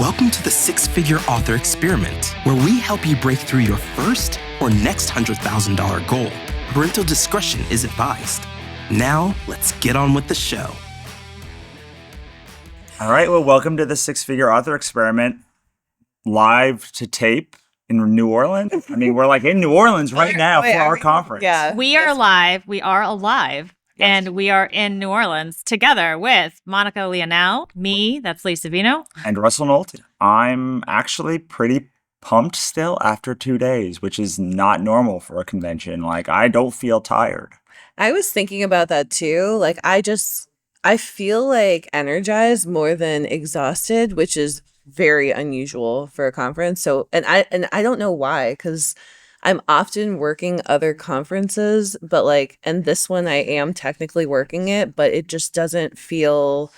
Welcome to the Six Figure Author Experiment, where we help you break through your first or next $100,000 goal. Parental discretion is advised. Now, let's get on with the show. All right, well, welcome to the Six Figure Author Experiment, live to tape in New Orleans. I mean, we're like in New Orleans right now for our conference. Yeah. We are live. We are alive. Yes. And we are in New Orleans together with Monica Leonel, me, that's Lisa Vino. And Russell Nolte. I'm actually pretty pumped still after 2 days, which is not normal for a convention. Like, I don't feel tired. I was thinking about that too. Like, I feel like energized more than exhausted, which is very unusual for a conference. So, and I don't know why, because I'm often working other conferences, but like, and this one I am technically working it, but it just doesn't feel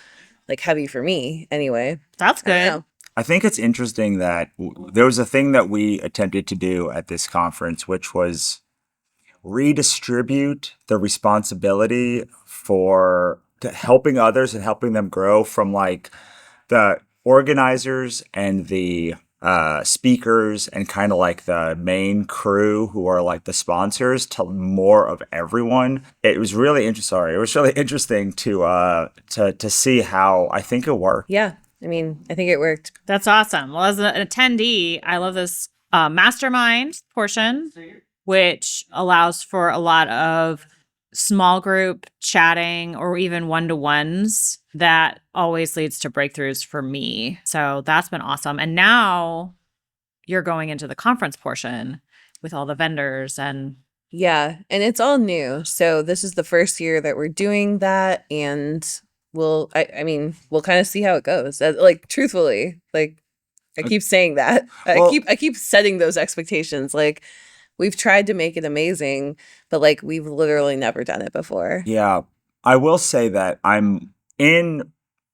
like heavy for me anyway. That's I don't good. know. I think it's interesting that there was a thing that we attempted to do at this conference, which was redistribute the responsibility for helping others and helping them grow from like the organizers and the speakers and kind of like the main crew who are like the sponsors to more of everyone. It was really interesting. It was really interesting to see how I think it worked. Yeah. I mean, I think it worked. That's awesome. Well, as an attendee, I love this mastermind portion, which allows for a lot of small group chatting or even one-to-ones that always leads to breakthroughs for me. So that's been awesome. And now you're going into the conference portion with all the vendors and Yeah. And it's all new. So this is the first year that we're doing that. And we'll kind of see how it goes. Like, truthfully, like, I keep saying that. Well- I keep setting those expectations. Like, we've tried to make it amazing, but like, we've literally never done it before. Yeah, I will say that I'm in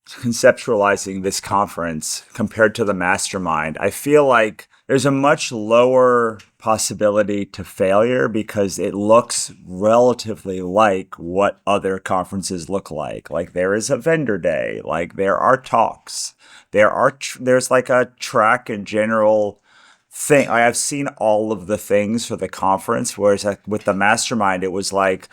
conceptualizing this conference compared to the mastermind. I feel like there's a much lower possibility to failure because it looks relatively like what other conferences look like. Like, there is a vendor day, like there are talks, there's like a track and general thing. I have seen all of the things for the conference, whereas like with the mastermind, it was like,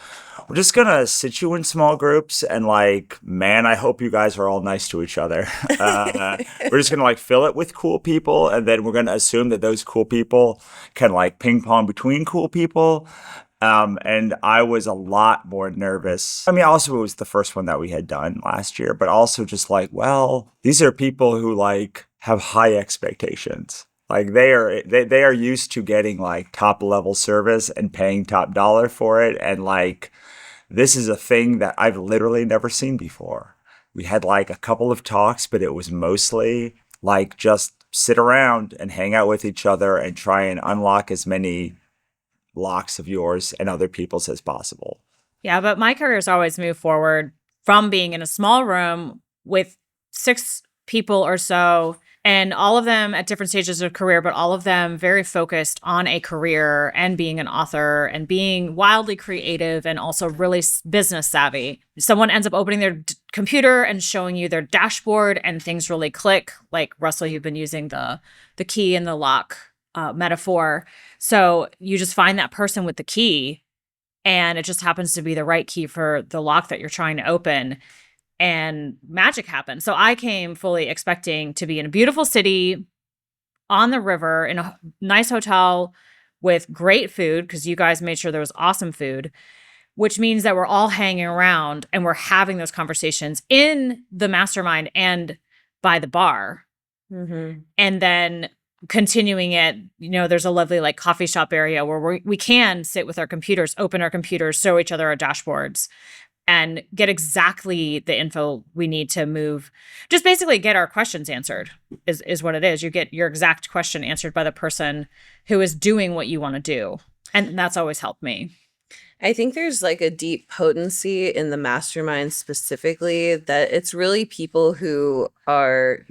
we're just gonna sit you in small groups and like, man, I hope you guys are all nice to each other. We're just gonna like fill it with cool people, and then we're gonna assume that those cool people can like ping pong between cool people. And I was a lot more nervous. I mean, also it was the first one that we had done last year, but also just like, well, these are people who like have high expectations. Like they are used to getting like top level service and paying top dollar for it. And like, this is a thing that I've literally never seen before. We had like a couple of talks, but it was mostly like just sit around and hang out with each other and try and unlock as many locks of yours and other people's as possible. yeah, but my career's always moved forward from being in a small room with 6 people or so, and all of them at different stages of career, but all of them very focused on a career and being an author and being wildly creative and also really business savvy. Someone ends up opening their computer and showing you their dashboard and things really click. Like, Russell, you've been using the key and the lock metaphor. So you just find that person with the key, and it just happens to be the right key for the lock that you're trying to open. And magic happened. So I came fully expecting to be in a beautiful city on the river in a nice hotel with great food, because you guys made sure there was awesome food, which means that we're all hanging around and we're having those conversations in the mastermind and by the bar. Mm-hmm. And then continuing it, there's a lovely like coffee shop area where we can sit with our computers, open our computers, show each other our dashboards, and get exactly the info we need to move. Just basically get our questions answered is what it is. You get your exact question answered by the person who is doing what you want to do. And that's always helped me. I think there's like a deep potency in the mastermind specifically, that it's really people who are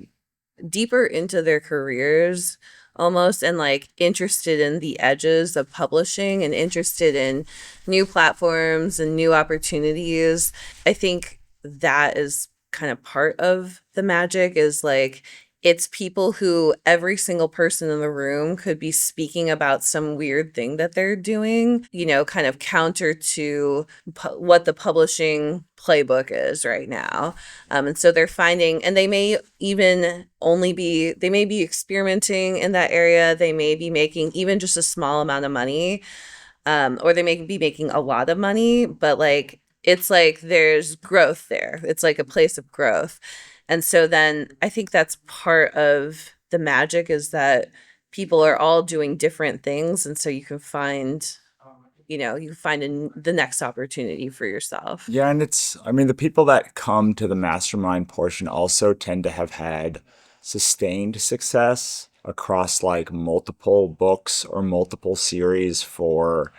deeper into their careers almost, and like interested in the edges of publishing and interested in new platforms and new opportunities. I think that is kind of part of the magic, is like it's people who every single person in the room could be speaking about some weird thing that they're doing, kind of counter to what the publishing playbook is right now. And so they're finding, and they may even they may be experimenting in that area. They may be making even just a small amount of money, or they may be making a lot of money, but like, it's like there's growth there. It's like a place of growth. And so then I think that's part of the magic, is that people are all doing different things. And so you can find, the next opportunity for yourself. Yeah, and the people that come to the mastermind portion also tend to have had sustained success across like multiple books or multiple series for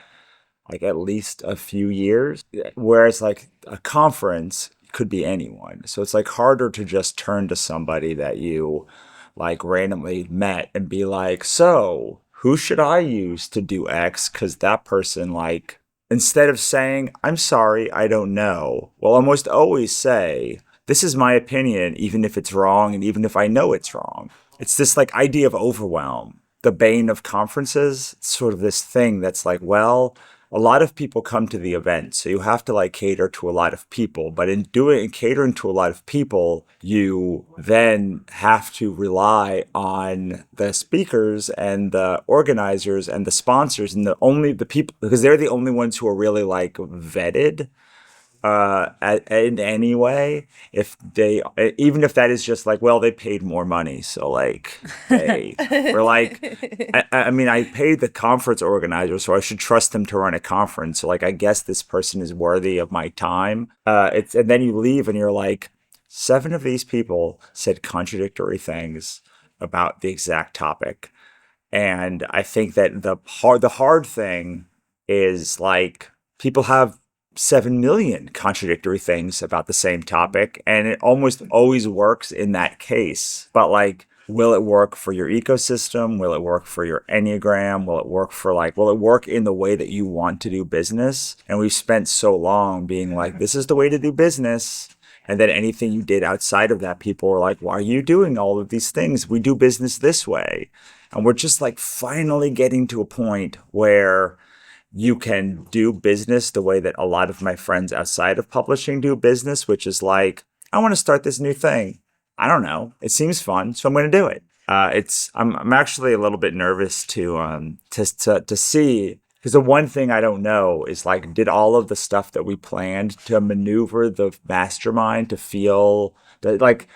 like at least a few years. Whereas like a conference could be anyone. So it's like harder to just turn to somebody that you like randomly met and be like, so who should I use to do X? Because that person, like, instead of saying, I'm sorry, I don't know, will almost always say, this is my opinion, even if it's wrong and even if I know it's wrong. It's this like idea of overwhelm, the bane of conferences. It's sort of this thing that's like, well, a lot of people come to the event, so you have to like cater to a lot of people. But in catering to a lot of people, you then have to rely on the speakers and the organizers and the sponsors and the people, because they're the only ones who are really like vetted in any way. Even if that is just like, well, they paid more money, so like we're like, I paid the conference organizer, so I should trust them to run a conference. So like, I guess this person is worthy of my time. And then you leave and you're like, 7 of these people said contradictory things about the exact topic. And I think that the hard thing is like, people have 7 million contradictory things about the same topic, and it almost always works in that case. But like, will it work for your ecosystem? Will it work for your Enneagram? Will it work in the way that you want to do business? And we've spent so long being like, this is the way to do business. And then anything you did outside of that, people were like, why are you doing all of these things? We do business this way. And we're just like finally getting to a point where you can do business the way that a lot of my friends outside of publishing do business, which is like, I want to start this new thing. I don't know. It seems fun, so I'm going to do it. I'm actually a little bit nervous to see, because the one thing I don't know is like, did all of the stuff that we planned to maneuver the mastermind to feel that like,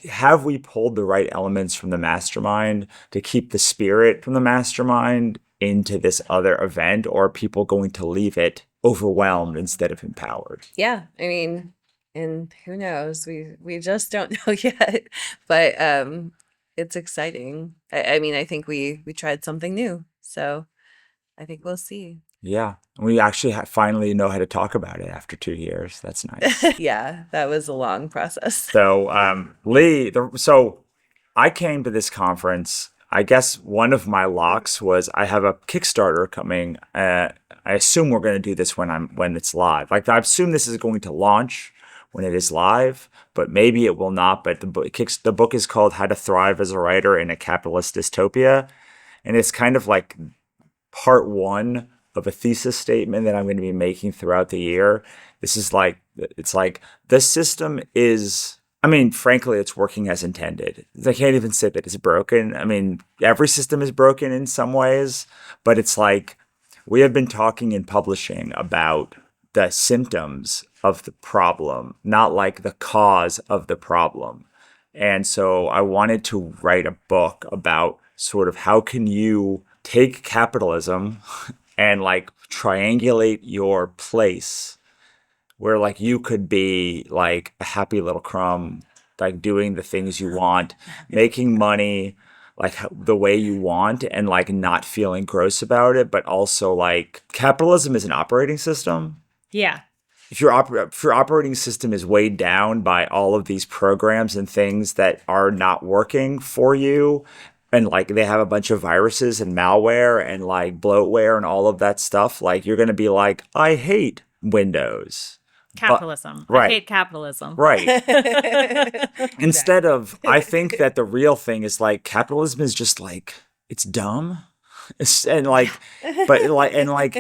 have we pulled the right elements from the mastermind to keep the spirit from the mastermind into this other event, or are people going to leave it overwhelmed instead of empowered? Yeah, I mean, and who knows? We just don't know yet, but it's exciting. I think we tried something new, so I think we'll see. Yeah, we actually finally know how to talk about it after 2 years. That's nice. Yeah, that was a long process. So, Lee, so I came to this conference. I guess one of my locks was I have a Kickstarter coming. I assume we're going to do this when it's live. Like, I assume this is going to launch when it is live, but maybe it will not. But the book is called How to Thrive as a Writer in a Capitalist Dystopia, and it's kind of like part 1 of a thesis statement that I'm going to be making throughout the year. It's like the system is, frankly, it's working as intended. I can't even say that it's broken. Every system is broken in some ways, but it's like, we have been talking in publishing about the symptoms of the problem, not like the cause of the problem. And so I wanted to write a book about sort of how can you take capitalism and like triangulate your place where like you could be like a happy little crumb, like doing the things you want, making money like the way you want, and like not feeling gross about it. But also like, capitalism is an operating system. Yeah. If your operating system is weighed down by all of these programs and things that are not working for you, and like they have a bunch of viruses and malware and like bloatware and all of that stuff, like you're going to be like, I hate Windows. Capitalism. right. I hate capitalism. Right. Instead of, I think that the real thing is like capitalism is just like, it's dumb. And like, but like, and like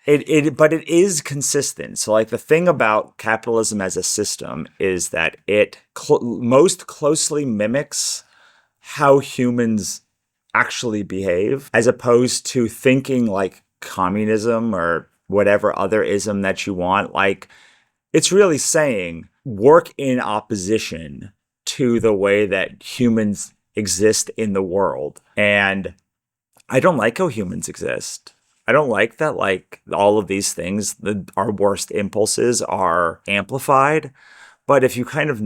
but it is consistent. So like the thing about capitalism as a system is that it most closely mimics how humans actually behave, as opposed to thinking like communism or whatever other ism that you want. Like, it's really saying work in opposition to the way that humans exist in the world. And I don't like how humans exist. I don't like that, like, all of these things, our worst impulses are amplified. But if you kind of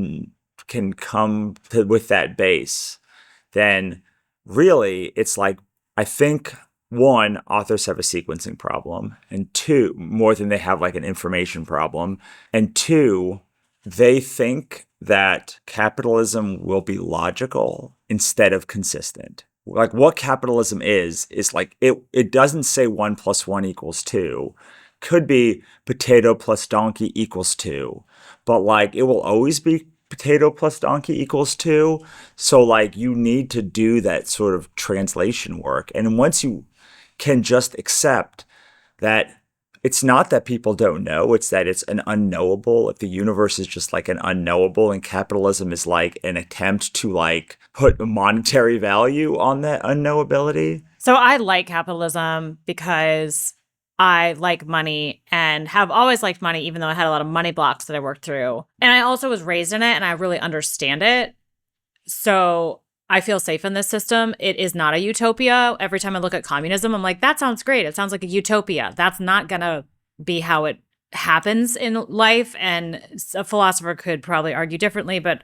can come with that base, then really it's like, I think, one, authors have a sequencing problem, and two, more than they have like an information problem, and two, they think that capitalism will be logical instead of consistent. Like, what capitalism is like, it doesn't say 1 + 1 = 2. Could be potato plus donkey equals 2, but like, it will always be potato plus donkey equals 2. So like, you need to do that sort of translation work. And once you can just accept that it's not that people don't know, it's that it's an unknowable. If the universe is just like an unknowable, and capitalism is like an attempt to like put a monetary value on that unknowability. So I like capitalism because I like money and have always liked money, even though I had a lot of money blocks that I worked through. And I also was raised in it and I really understand it. So I feel safe in this system. It is not a utopia. Every time I look at communism, I'm like, that sounds great. It sounds like a utopia. That's not going to be how it happens in life. And a philosopher could probably argue differently, but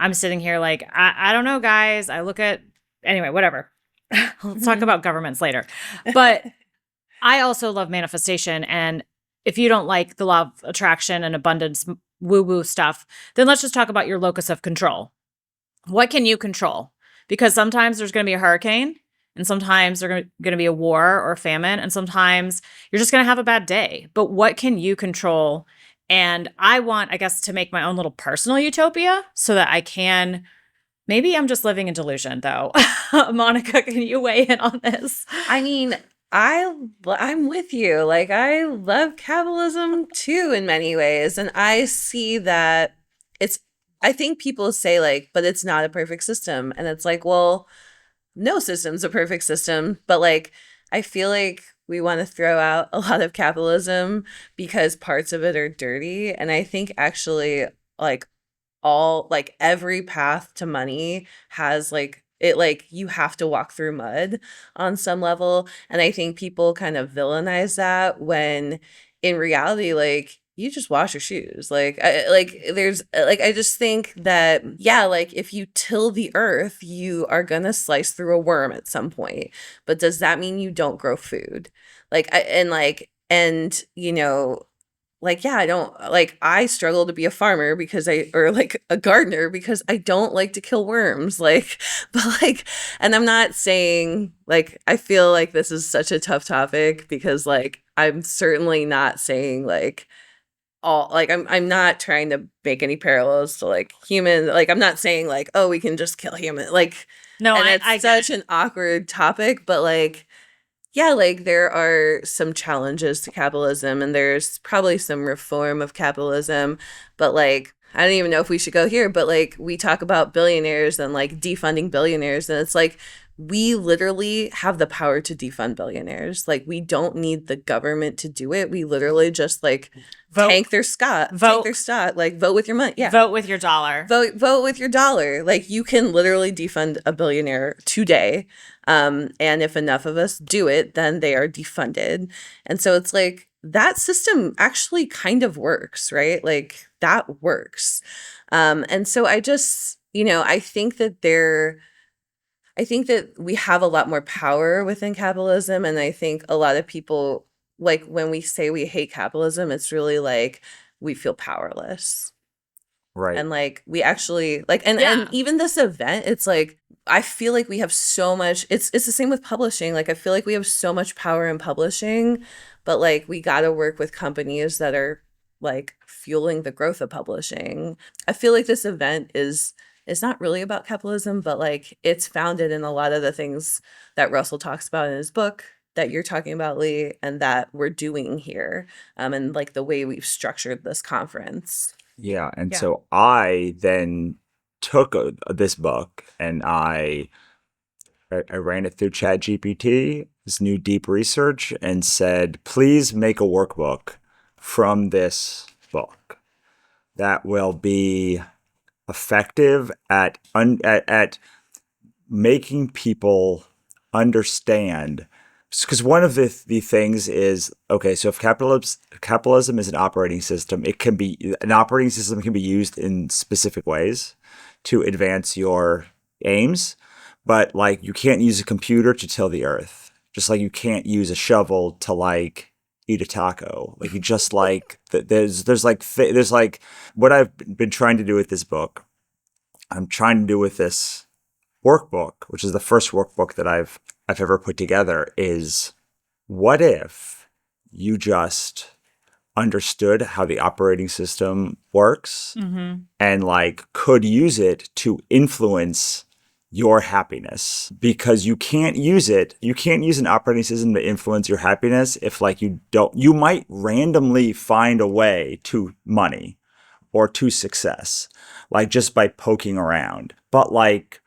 I'm sitting here like, I don't know, guys. I look at, anyway, whatever. Let's talk about governments later. But I also love manifestation. And if you don't like the law of attraction and abundance woo-woo stuff, then let's just talk about your locus of control. What can you control? Because sometimes there's going to be a hurricane, and sometimes there's going to be a war or a famine, and sometimes you're just going to have a bad day. But what can you control? And I want, I guess, to make my own little personal utopia so that I can, maybe I'm just living in delusion, though. Monica, can you weigh in on this? I mean, I'm with you. Like, I love capitalism too in many ways. And I see that I think people say like, but it's not a perfect system. And it's like, well, no system's a perfect system. But like, I feel like we want to throw out a lot of capitalism because parts of it are dirty. And I think actually like every path to money has like, it like you have to walk through mud on some level. And I think people kind of villainize that when in reality, like, you just wash your shoes. I just think that, yeah, like if you till the earth, you are going to slice through a worm at some point. But does that mean you don't grow food? I struggle to be a farmer or like a gardener because I don't like to kill worms. And I'm not saying like, I feel like this is such a tough topic because like, I'm certainly not saying like, I'm not trying to make any parallels to like human. Like, I'm not saying like, oh, we can just kill human. Like, no, and it's such an awkward topic, but like, yeah, like there are some challenges to capitalism and there's probably some reform of capitalism, but like, I don't even know if we should go here, but like we talk about billionaires and like defunding billionaires, and it's like, we literally have the power to defund billionaires. Like, we don't need the government to do it. We literally just like tank their stock, like vote with your money. Yeah. Vote with your dollar. Vote with your dollar. Like, you can literally defund a billionaire today. And if enough of us do it, then they are defunded. And so it's like, that system actually kind of works, right? Like, that works. And so I just, I think that we have a lot more power within capitalism. And I think a lot of people, like, when we say we hate capitalism, it's really like we feel powerless. Right. And like, we actually like, and even this event, it's like, I feel like we have so much, it's the same with publishing. Like, I feel like we have so much power in publishing, but like, we got to work with companies that are like fueling the growth of publishing. I feel like this event is not really about capitalism, but like it's founded in a lot of the things that Russell talks about in his book, that you're talking about, Lee, and that we're doing here, and like the way we've structured this conference. Yeah. And Yeah. so I then took this book and I ran it through ChatGPT, this new deep research, and said, please make a workbook from this book that will be effective at making people understand. Because one of the things is, okay, so if capitalism is an operating system, an operating system can be used in specific ways to advance your aims, but like you can't use a computer to till the earth, just like you can't use a shovel to like eat a taco. Like you just like there's like what I've been trying to do with this book. I'm trying to do with this workbook, which is the first workbook that I've ever put together, is what if you just understood how the operating system works and like could use it to influence your happiness, because you can't use an operating system to influence your happiness if like you might randomly find a way to money or to success, like just by poking around. But like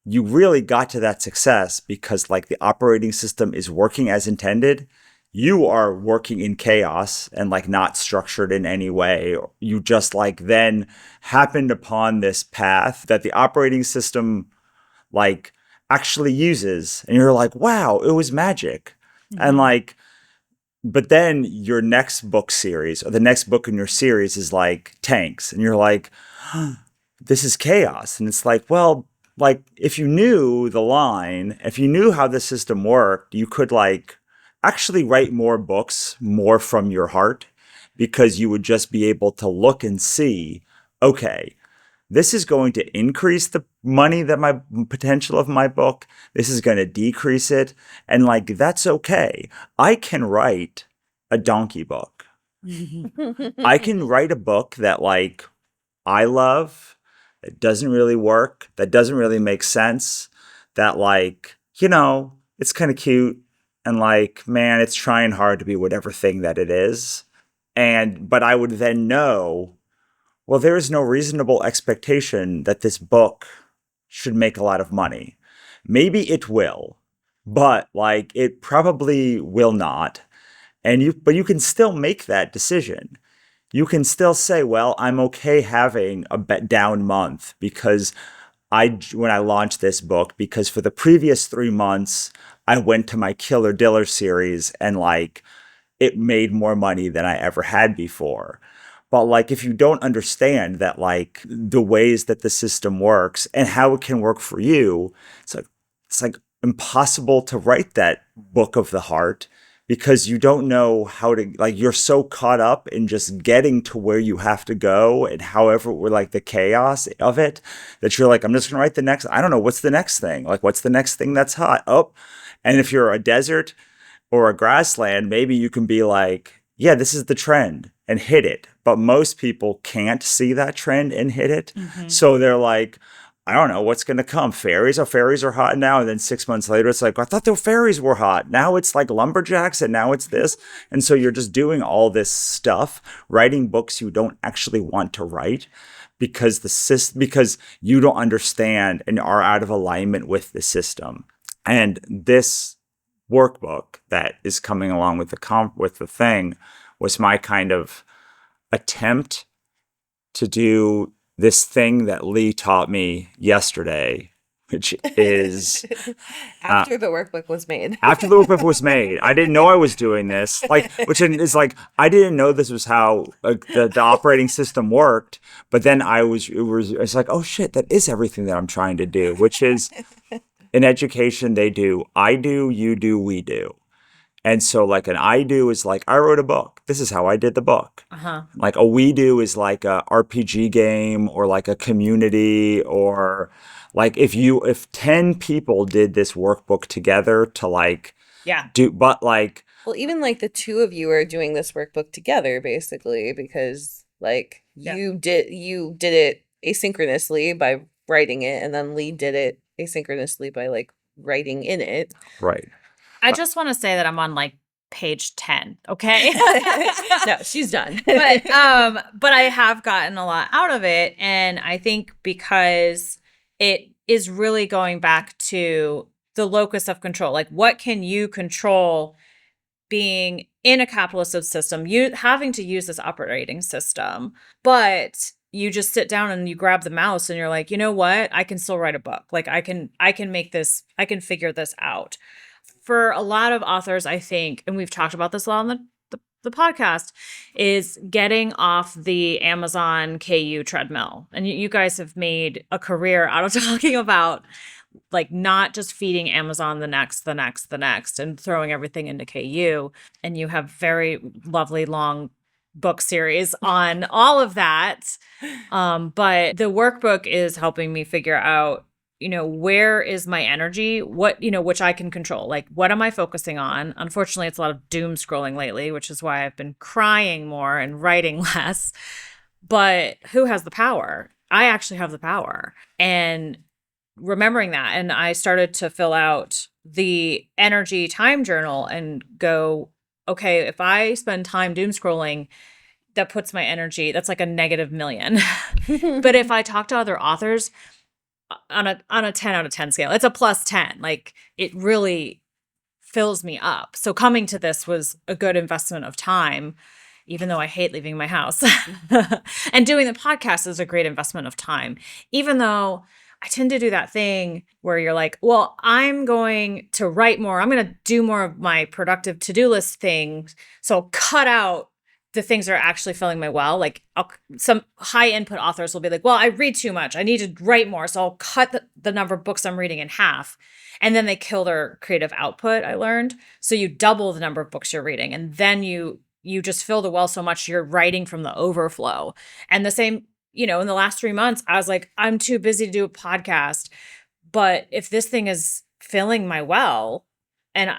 you really got to that success because like the operating system is working as intended. You are working in chaos and like not structured in any way. You just like then happened upon this path that the operating system like actually uses. And you're like, wow, it was magic. And like, but then your next book series or the next book in your series is like tanks. And you're like, this is chaos. And it's like, well, like if you knew the line, if you knew how the system worked, you could like actually write more books, more from your heart, because you would just be able to look and see, okay, this is going to increase the money that my potential of my book. This is going to decrease it. And like, that's okay. I can write a donkey book. I can write a book that like I love. It doesn't really work. That doesn't really make sense. That like, it's kind of cute. And like, man, it's trying hard to be whatever thing that it is. But I would then know, well, there is no reasonable expectation that this book should make a lot of money. Maybe it will, but like it probably will not. But you can still make that decision. You can still say, well, I'm okay having a down month because when I launched this book, because for the previous 3 months, I went to my Killer Diller series and like it made more money than I ever had before. But like, if you don't understand that, like the ways that the system works and how it can work for you, it's like impossible to write that book of the heart, because you don't know how to, like, you're so caught up in just getting to where you have to go and however we're like the chaos of it, that you're like, I'm just going to write the next, I don't know, what's the next thing? Like, what's the next thing that's hot? Oh, and if you're a desert or a grassland, maybe you can be like, yeah, this is the trend and hit it. But most people can't see that trend and hit it. So they're like, I don't know what's going to come. Fairies are hot now. And then 6 months later, it's like, I thought the fairies were hot. Now it's like lumberjacks and now it's this. And so you're just doing all this stuff, writing books you don't actually want to write because you don't understand and are out of alignment with the system. And this workbook that is coming along with the thing was my kind of attempt to do this thing that Lee taught me yesterday, which is After the workbook was made. After the workbook was made, I didn't know I was doing this. Like, which is like, I didn't know this was how the operating system worked. But then it's like, oh shit, that is everything that I'm trying to do, which is in education, they do, I do, you do, we do. And so like an I do is like, I wrote a book. This is how I did the book. Like a we do is like a RPG game or like a community, or like if 10 people did this workbook together to like do, but like Well, even like the two of you are doing this workbook together basically because like Yeah. you did it asynchronously by writing it and then Lee did it asynchronously by like writing in it. Right. I just want to say that I'm on like page 10, okay? No, she's done. But I have gotten a lot out of it, and I think because it is really going back to the locus of control. Like, what can you control being in a capitalist system, you having to use this operating system, but you just sit down and you grab the mouse and you're like, you know what? I can still write a book. Like I can make this, I can figure this out. For a lot of authors, I think, and we've talked about this a lot on the podcast, is getting off the Amazon KU treadmill. And you guys have made a career out of talking about like not just feeding Amazon the next, and throwing everything into KU. And you have very lovely long book series on all of that. But the workbook is helping me figure out, where is my energy? What, which I can control. Like, what am I focusing on? Unfortunately, it's a lot of doom scrolling lately, which is why I've been crying more and writing less. But who has the power? I actually have the power. And remembering that, and I started to fill out the energy time journal and go, okay, if I spend time doom scrolling, that puts my energy, that's like a -1,000,000. But if I talk to other authors on a 10 out of 10 scale, it's a +10. Like it really fills me up. So coming to this was a good investment of time, even though I hate leaving my house. And doing the podcast is a great investment of time, even though I tend to do that thing where you're like, well, I'm going to write more. I'm going to do more of my productive to-do list things. So I'll cut out the things that are actually filling my well. Like some high input authors will be like, well, I read too much. I need to write more. So I'll cut the number of books I'm reading in half. And then they kill their creative output, I learned. So you double the number of books you're reading. And then you just fill the well so much you're writing from the overflow. And the same, in the last 3 months, I was like, I'm too busy to do a podcast. But if this thing is filling my well, and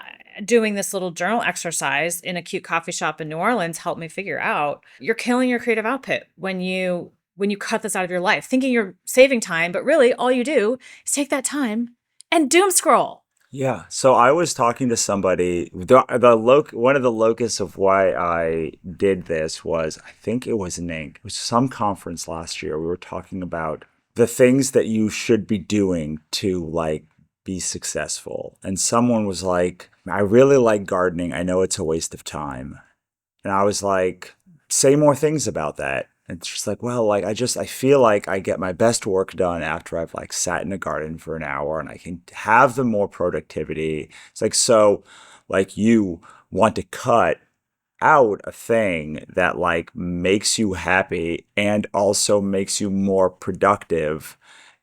doing this little journal exercise in a cute coffee shop in New Orleans helped me figure out, you're killing your creative output when you cut this out of your life, thinking you're saving time, but really all you do is take that time and doom scroll. Yeah. So I was talking to somebody. One of the locus of why I did this was, I think it was NINC. It was some conference last year. We were talking about the things that you should be doing to like be successful. And someone was like, I really like gardening. I know it's a waste of time. And I was like, say more things about that. And she's like, well, like I feel like I get my best work done after I've like sat in a garden for an hour and I can have the more productivity. It's like, so like you want to cut out a thing that like makes you happy and also makes you more productive.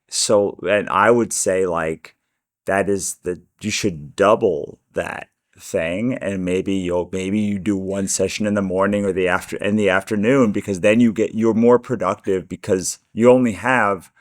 So, and I would say like, you should double that thing, and maybe you do one session in the morning or in the afternoon, because then you're more productive because you only have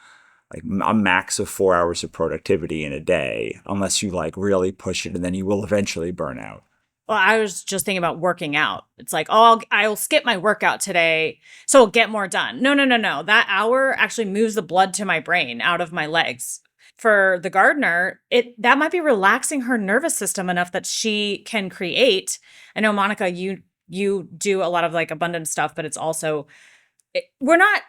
like a max of 4 hours of productivity in a day, unless you like really push it, and then you will eventually burn out. Well, I was just thinking about working out. It's like, oh, I'll skip my workout today, so I'll get more done. No. That hour actually moves the blood to my brain out of my legs. For the gardener, that might be relaxing her nervous system enough that she can create. I know, Monica, you do a lot of like abundant stuff, but it's also, we're not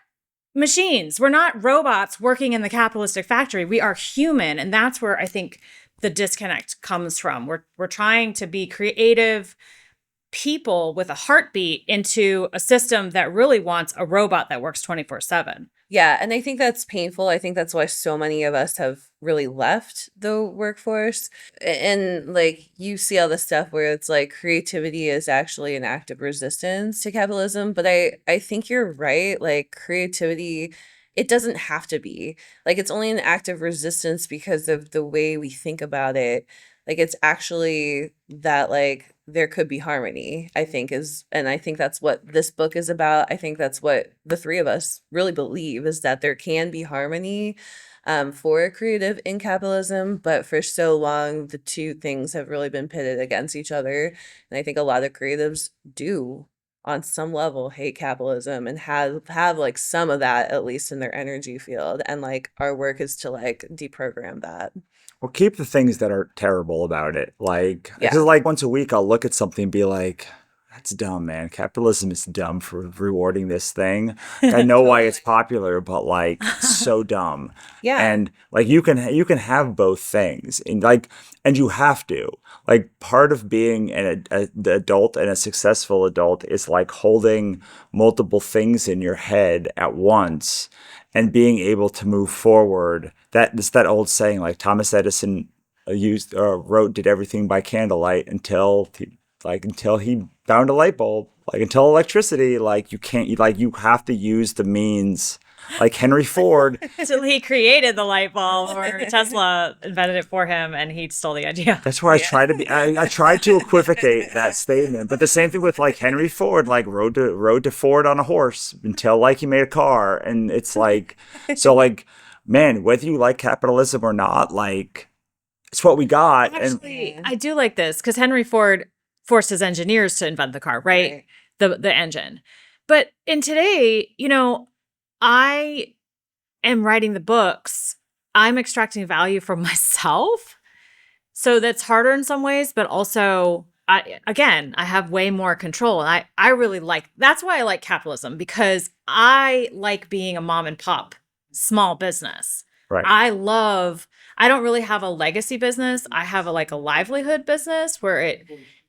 machines. We're not robots working in the capitalistic factory. We are human. And that's where I think the disconnect comes from. We're trying to be creative people with a heartbeat into a system that really wants a robot that works 24/7. Yeah, and I think that's painful. I think that's why so many of us have really left the workforce. And like you see all this stuff where it's like creativity is actually an act of resistance to capitalism. But I think you're right. Like creativity, it doesn't have to be. Like it's only an act of resistance because of the way we think about it. Like it's actually that like there could be harmony, I think and I think that's what this book is about. I think that's what the three of us really believe, is that there can be harmony for creative in capitalism, but for so long, the two things have really been pitted against each other. And I think a lot of creatives do on some level hate capitalism and have like some of that at least in their energy field, and like our work is to like deprogram that. Well, keep the things that are terrible about it. Like, Yeah. because like once a week, I'll look at something and be like, that's dumb, man. Capitalism is dumb for rewarding this thing. I know why it's popular, but like, it's so dumb. Yeah. And like, you can have both things, and like, and you have to. Like, part of being the adult and a successful adult is like holding multiple things in your head at once and being able to move forward. That's that old saying, like Thomas Edison did everything by candlelight until he found a light bulb. Like, until electricity, like you have to use the means. Like Henry Ford. Until he created the light bulb, or Tesla invented it for him and he stole the idea. That's where I try to be. I try to equivocate that statement, but the same thing with like Henry Ford, like rode to Ford on a horse until like he made a car, and it's like, so like, man, whether you like capitalism or not, like, it's what we got. Actually, I do like this because Henry Ford forced his engineers to invent the car, right? The engine. But in today, I am writing the books. I'm extracting value from myself. So that's harder in some ways, but also I have way more control. And I really that's why I like capitalism, because I like being a mom and pop small business. Right. I don't really have a legacy business. I have a livelihood business where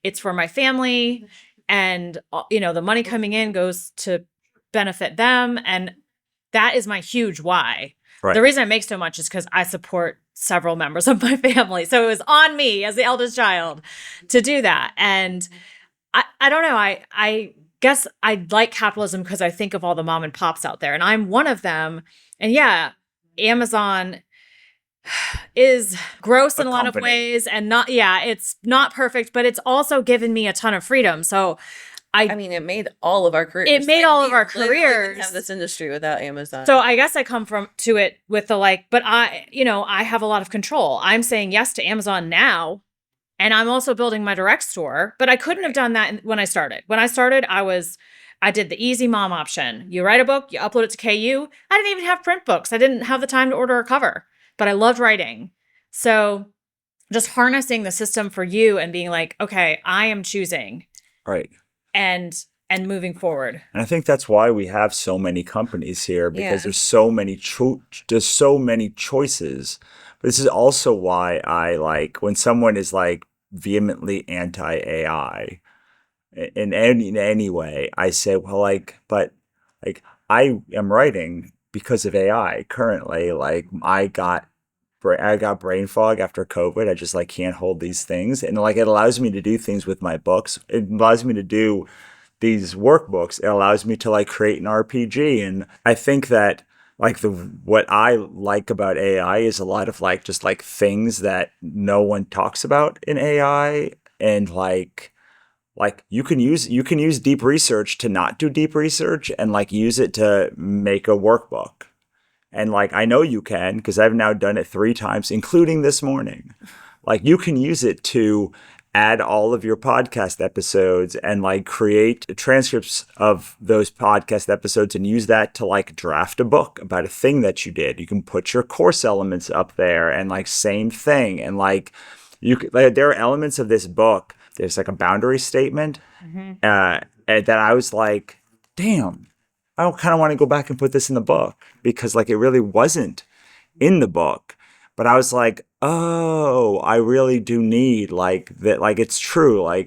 it's for my family, and the money coming in goes to benefit them, and that is my huge why. Right. The reason I make so much is because I support several members of my family. So it was on me as the eldest child to do that. And I don't know. I guess I like capitalism because I think of all the mom and pops out there, and I'm one of them. And yeah, Amazon is gross in a lot of ways, and it's not perfect, but it's also given me a ton of freedom. So I mean, it made all of our careers. It made all of our We careers. have this industry without Amazon. So I guess I come to it with but I have a lot of control. I'm saying yes to Amazon now, and I'm also building my direct store, but I couldn't have done that when I started. When I started, I did the easy mom option. You write a book, you upload it to KU. I didn't even have print books. I didn't have the time to order a cover, but I loved writing. So just harnessing the system for you and being like, okay, I am choosing. Right. And moving forward. And I think that's why we have so many companies here, because there's so many choices. But this is also why I like when someone is like vehemently anti-AI in any way. I say, well, but I am writing because of AI currently. Like, I got brain fog after COVID. I just can't hold these things. And it allows me to do things with my books. It allows me to do these workbooks. It allows me to create an RPG. And I think that what I like about AI is a lot of just things that no one talks about in AI. And you can use deep research to not do deep research, and use it to make a workbook. And I know you can, because I've now done it 3 times, including this morning. You can use it to add all of your podcast episodes and create transcripts of those podcast episodes and use that to draft a book about a thing that you did. You can put your course elements up there and same thing. And there are elements of this book. There's a boundary statement that I was like, damn. I kind of want to go back and put this in the book, because it really wasn't in the book. But I was like, oh, I really do need that. It's true.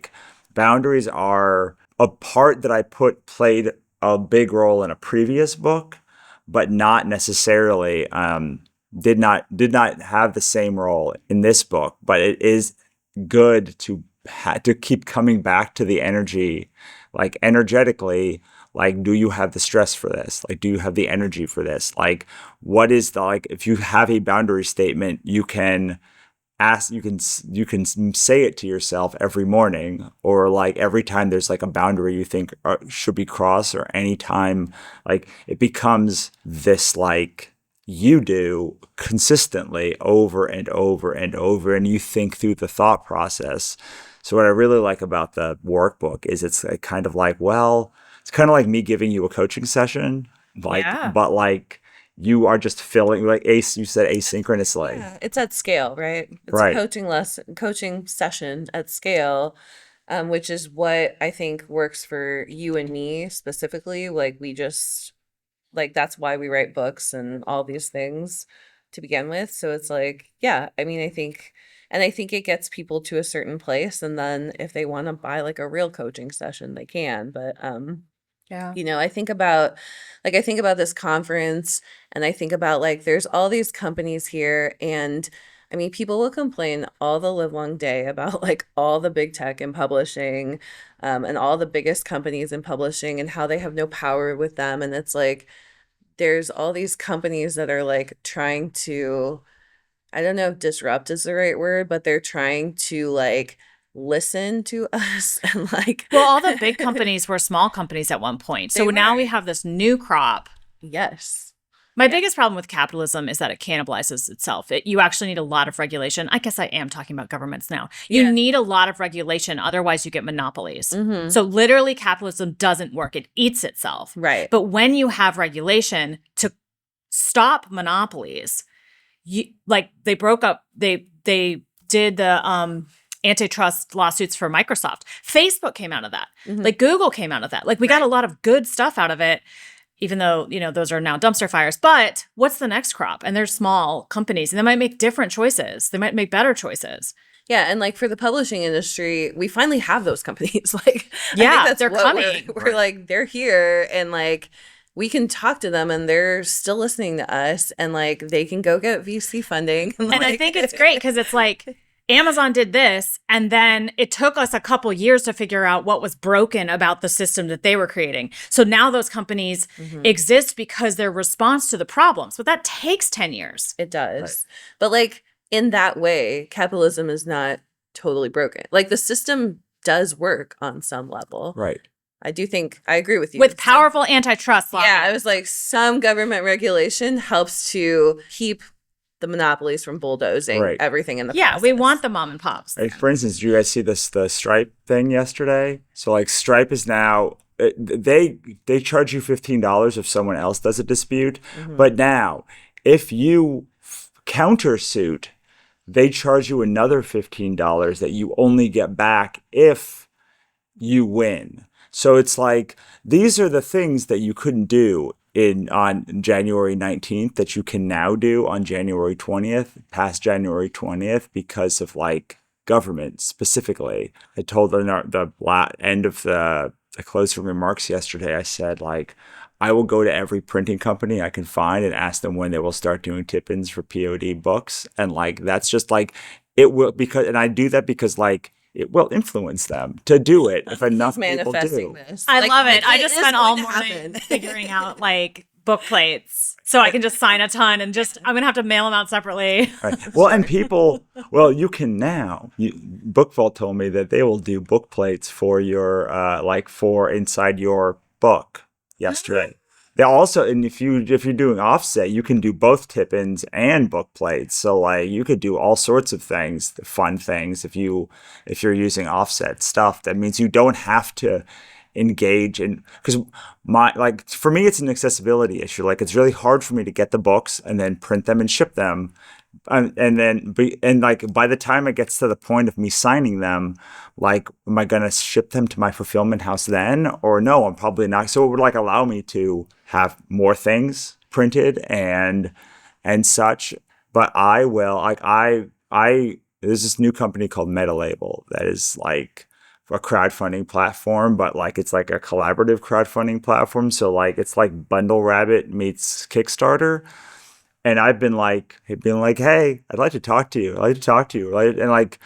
Boundaries are a part that I played a big role in a previous book, but not necessarily did not have the same role in this book. But it is good to keep coming back to the energy, energetically. Do you have the stress for this? Do you have the energy for this? What is if you have a boundary statement, you can ask, you can say it to yourself every morning, or every time there's a boundary you think should be crossed, or any time, it becomes this you do consistently over and over and over, and you think through the thought process. So what I really like about the workbook is it's kind of like, well, it's kind of like me giving you a coaching session, like, Yeah. but like you are just filling, like you said asynchronously. Yeah, it's at scale, right? It's Right. a coaching session at scale, which is what I think works for you and me specifically. Like we just like that's why we write books and all these things to begin with. So it's like, yeah, I mean, I think it gets people to a certain place, and then if they want to buy like a real coaching session, they can. But Yeah. I think about this conference, and I think about like there's all these companies here, and I mean people will complain all the live long day about like all the big tech in publishing, and all the biggest companies in publishing and how they have no power with them. And it's like there's all these companies that are like trying to, I don't know if disrupt is the right word, but they're trying to like listen to us and like Well, all the big companies were small companies at one point. So They now were. we have this new crop. yes. My biggest problem with capitalism is that it cannibalizes itself. You actually need a lot of regulation. I guess I am talking about governments now. You Yeah. need a lot of regulation. Otherwise, you get monopolies. Mhm. So literally, capitalism doesn't work. It eats itself. Right. But when you have regulation to stop monopolies, they broke up, they did the antitrust lawsuits for Microsoft. Facebook came out of that. Mhm. Like Google came out of that. Like we got a lot of good stuff out of it, even though, those are now dumpster fires. But what's the next crop? And they're small companies, and they might make different choices. They might make better choices. Yeah, and like for the publishing industry, we finally have those companies. Like, Yeah, I think that's they're what coming. We're like, they're here, and like we can talk to them, and they're still listening to us, and like they can go get VC funding. And I like- think it's great because it's like Amazon did this, and then it took us a couple years to figure out what was broken about the system that they were creating. So now those companies exist because their response to the problems, but that takes 10 years. It does. But like in that way, capitalism is not totally broken. Like the system does work on some level. Right. I do think I agree with you. With Some- powerful antitrust law. Yeah, I was like, some government regulation helps to keep the monopolies from bulldozing Right. everything in the Yeah, we process. want the mom and pops. Like, for instance, did you guys see the Stripe thing yesterday? So like Stripe is now they charge you $15 if someone else does a dispute, but now if you countersuit, they charge you another $15 that you only get back if you win. So it's like these are the things that you couldn't do on January 19th that you can now do on January 20th, past January 20th, because of like government specifically. I told the end of the closing remarks yesterday, I said like, I will go to every printing company I can find and ask them when they will start doing tip-ins for POD books. And like, that's just like, it will, and I do that because like, it will influence them to do it if enough He's people manifesting do. this. I Like, love it. I just is spent all going to morning happen. figuring out like book plates so I can just sign a ton and I'm going to have to mail them out separately. Right. Well, and people, you can now. Book Vault told me that they will do book plates for your, for inside your book yesterday. They also, and if you're doing offset, you can do both tip-ins and book plates. So like you could do all sorts of things, fun things if you're using offset stuff. That means you don't have to engage in, because for me it's an accessibility issue. Like it's really hard for me to get the books and then print them and ship them. And then by the time it gets to the point of me signing them, like, am I going to ship them to my fulfillment house then? Or no, I'm probably not. So it would like allow me to have more things printed and such. But I will, there's this new company called MetaLabel that is like a crowdfunding platform, but like it's like a collaborative crowdfunding platform. So like it's like Bundle Rabbit meets Kickstarter. And I've been like, hey, I'd like to talk to you. Right? And like,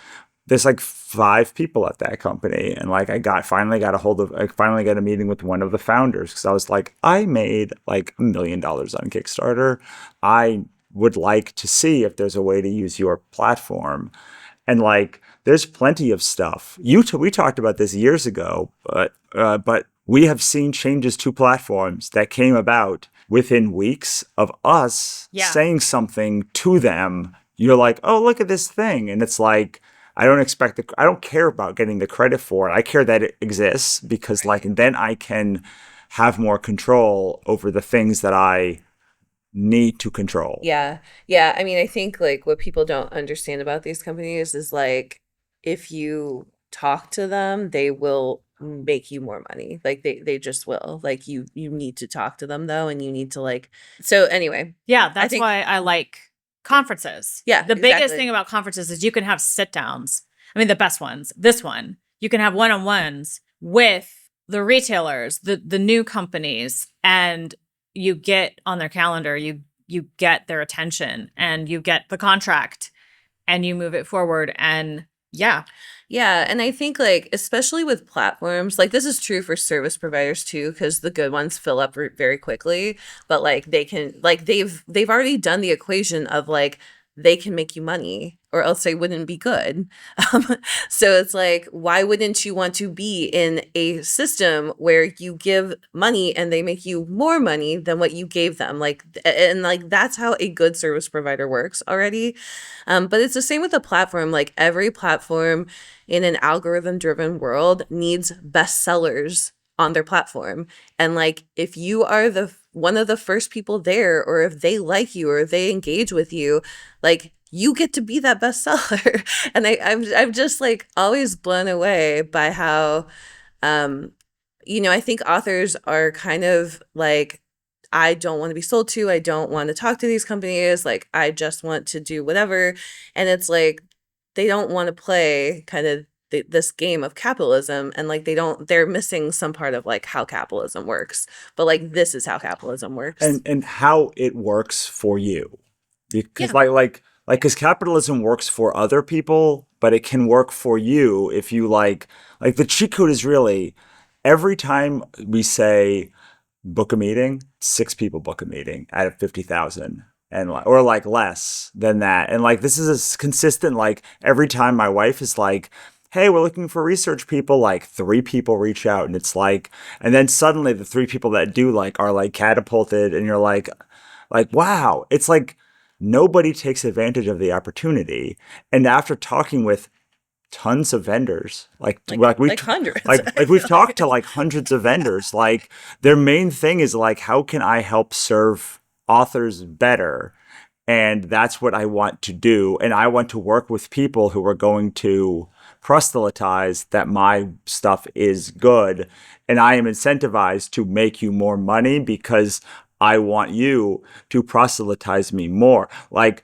there's like 5 people at that company. And like, I finally got a meeting with one of the founders. Cause I was like, I made like $1 million on Kickstarter. I would like to see if there's a way to use your platform. And like, there's plenty of stuff. We talked about this years ago, but we have seen changes to platforms that came about within weeks of us saying something to them, you're like, oh, look at this thing. And it's like, I don't care about getting the credit for it. I care that it exists because like, and then I can have more control over the things that I need to control. Yeah. Yeah. I mean, I think like what people don't understand about these companies is like, if you talk to them, they will make you more money. Like they just will. Like you need to talk to them though, and you need to like. So anyway, Yeah, that's why I like conferences. Yeah, the biggest exactly. thing about conferences is you can have sit downs. I mean, the best ones. This one, you can have one-on-ones with the retailers, the new companies, and you get on their calendar. You get their attention, and you get the contract, and you move it forward. And yeah. Yeah, and I think like especially with platforms, like this is true for service providers too, because the good ones fill up very quickly. But like they can, like they've already done the equation of like they can make you money, or else they wouldn't be good. So it's like, why wouldn't you want to be in a system where you give money and they make you more money than what you gave them? Like, and like that's how a good service provider works already. But it's the same with a platform. Like every platform in an algorithm driven world needs bestsellers on their platform. And like if you are one of the first people there, or if they like you, or if they engage with you, like you get to be that bestseller. And I'm just like always blown away by how I think authors are kind of like, I don't want to be sold to, I don't want to talk to these companies, like I just want to do whatever. And it's like they don't want to play kind of this game of capitalism, and like they're missing some part of like how capitalism works. But like this is how capitalism works, and how it works for you, because because capitalism works for other people, but it can work for you if you like the cheat code is really every time we say book a meeting, 6 people book a meeting out of 50,000. Or like less than that. And like this is a consistent, like every time my wife is like, hey, we're looking for research people, like 3 people reach out, and it's like, and then suddenly the 3 people that do like are like catapulted, and you're like wow. It's like nobody takes advantage of the opportunity. And after talking with tons of vendors, like hundreds, like we've talked to like hundreds of vendors, like their main thing is like, how can I help serve authors better? And that's what I want to do. And I want to work with people who are going to proselytize that my stuff is good. And I am incentivized to make you more money because I want you to proselytize me more. Like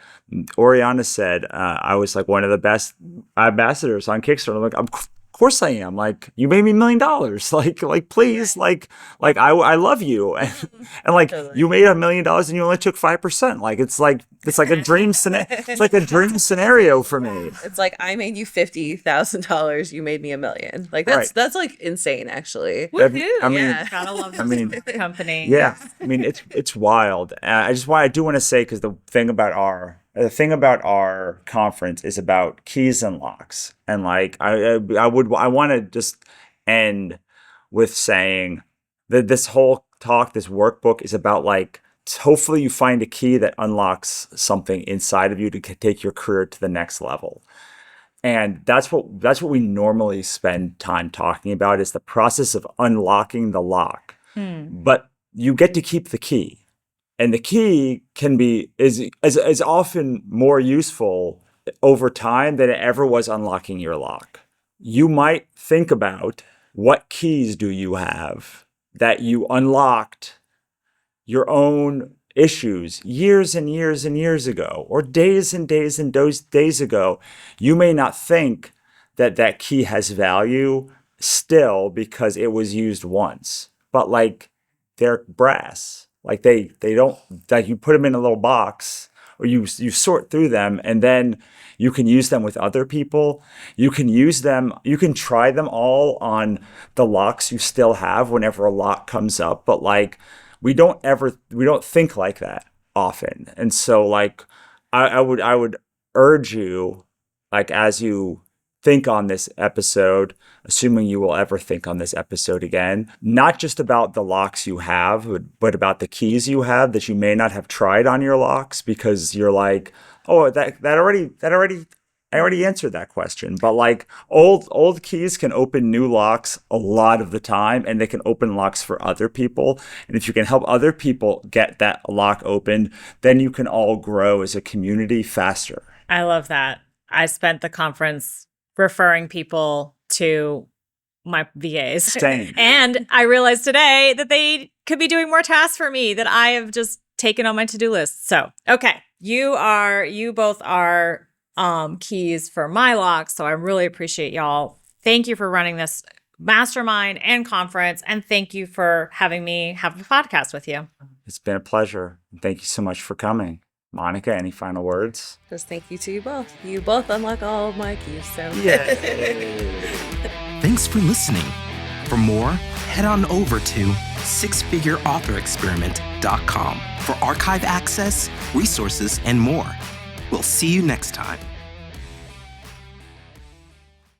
Oriana said, I was like one of the best ambassadors on Kickstarter. I'm like, of course I am. Like, you made me $1 million. Like, please, like I love you. And like, Totally. you made $1 million and you only took 5%. Like, it's like a dream scenario. It's like a dream scenario for me. It's like I made you $50,000, you made me $1 million. Like that's like insane, actually. Woohoo. I mean, Yeah. Gotta love this I mean, company. Yeah, I mean it's wild. I do want to say, because the thing about our conference is about keys and locks, and like I want to just end with saying that this whole talk, this workbook, is about like hopefully you find a key that unlocks something inside of you to take your career to the next level. And that's what we normally spend time talking about, is the process of unlocking the lock. But you get to keep the key. And the key is often more useful over time than it ever was unlocking your lock. You might think about, what keys do you have that you unlocked your own issues years and years and years ago, or days and days and days ago. You may not think that key has value still because it was used once, but like they're brass. Like they don't, like you put them in a little box, or you sort through them, and then you can use them with other people. You can use them, you can try them all on the locks you still have whenever a lock comes up, but like we don't think like that often. And so like I would urge you, like as you think on this episode, assuming you will ever think on this episode again, not just about the locks you have, but about the keys you have that you may not have tried on your locks because you're like, oh, I already answered that question. But like old keys can open new locks a lot of the time, and they can open locks for other people. And if you can help other people get that lock opened, then you can all grow as a community faster. I love that. I spent the conference referring people to my VAs. Same. And I realized today that they could be doing more tasks for me that I have just taken on my to-do list. So, okay. You both are keys for my locks. So I really appreciate y'all. Thank you for running this mastermind and conference. And thank you for having me have a podcast with you. It's been a pleasure. Thank you so much for coming. Monica, any final words? Just thank you to you both. You both unlock all of my keys. So Thanks for listening. For more, head on over to sixfigureauthorexperiment.com for archive access, resources, and more. We'll see you next time.